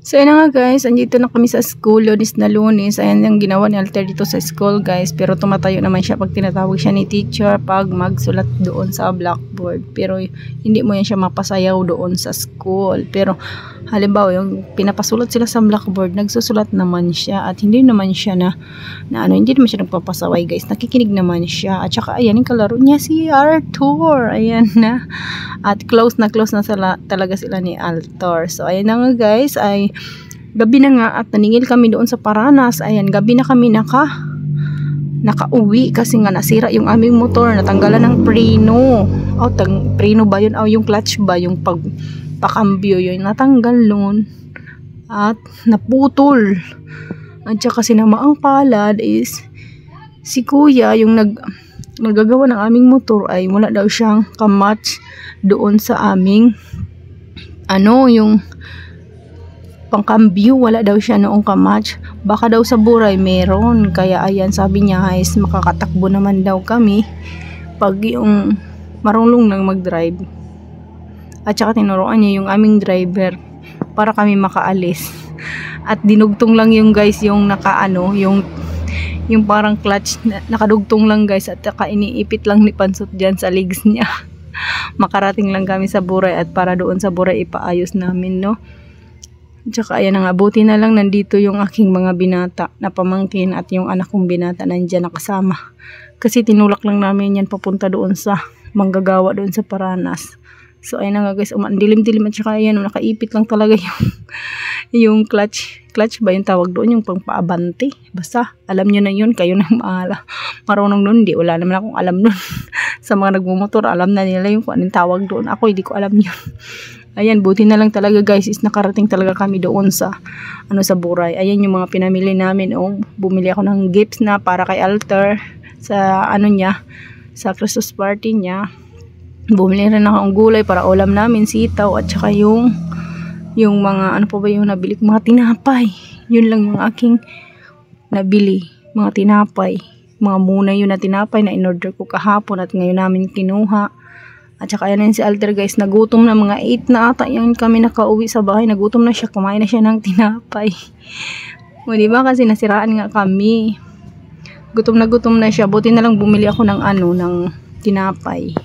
So, ayun na nga guys, andito na kami sa school, Lunes na Lunes. Ayan yung ginawa ni Alter dito sa school guys. Pero tumatayo naman siya pag tinatawag siya ni teacher pag magsulat doon sa blackboard. Pero hindi mo yan siya mapasayaw doon sa school. Pero halimbawa yung pinapasulat sila sa blackboard, nagsusulat naman siya. At hindi naman siya hindi naman siya nagpapasaway guys. Nakikinig naman siya. At saka ayan yung kalaro niya si Arthur. Ayan na. At close na talaga sila ni Alter. So ayan na nga guys, ay gabi na nga at naningil kami doon sa Paranas. Ayan, gabi na kami nakauwi kasi nga nasira yung aming motor, natanggalan ng preno. Preno ba yun? Yung clutch ba? Yung pakambyo yun, natanggal noon at naputol. At saka sinamaang palad is si kuya yung nagagawa ng aming motor ay wala daw siyang kamatch doon sa aming yung pangkambyo, wala daw siya noong kamatch. Baka daw sa buray meron. Kaya ayan, sabi niya guys, makakatakbo naman daw kami pag yung marunong nang mag-drive. At saka tinuruan niya yung aming driver para kami makaalis. At dinugtong lang yung guys yung yung parang clutch, nakadugtong lang guys, at saka iniipit lang ni Pansot dyan sa legs niya. Makarating lang kami sa buray at para doon sa buray ipaayos namin, no? Tsaka ayan nga, buti na lang nandito yung aking mga binata na pamangkin at yung anak kong binata nandyan nakasama. Kasi tinulak lang namin yan papunta doon sa manggagawa doon sa Paranas. So ayan nga guys, dilim-dilim at saka ayan, nakaipit lang talaga yung clutch ba yung tawag doon, yung pangpaabante. Basta alam nyo na yun, kayo na marunong doon, wala naman akong alam doon. Sa mga nagmumotor, alam na nila yung kung anong tawag doon. Ako hindi ko alam yun. Ayan, buti na lang talaga guys, is nakarating talaga kami doon sa sa buray. Ayan yung mga pinamili namin. Bumili ako ng gifts na para kay Alter sa sa Christmas party niya. Bumili rin ako ng gulay para ulam namin, sitaw, at saka yung mga yung nabili ko, mga tinapay. Yun lang yung aking nabili, mga tinapay. Mga muna yun na tinapay na in-order ko kahapon at ngayon namin kinuha. At saka yan si Alter guys, nagutom na, mga 8 na ata yan kami nakauwi sa bahay. Nagutom na siya, kumain na siya ng tinapay. O diba, kasi nasiraan nga kami. Gutom na siya. Buti na lang bumili ako ng tinapay.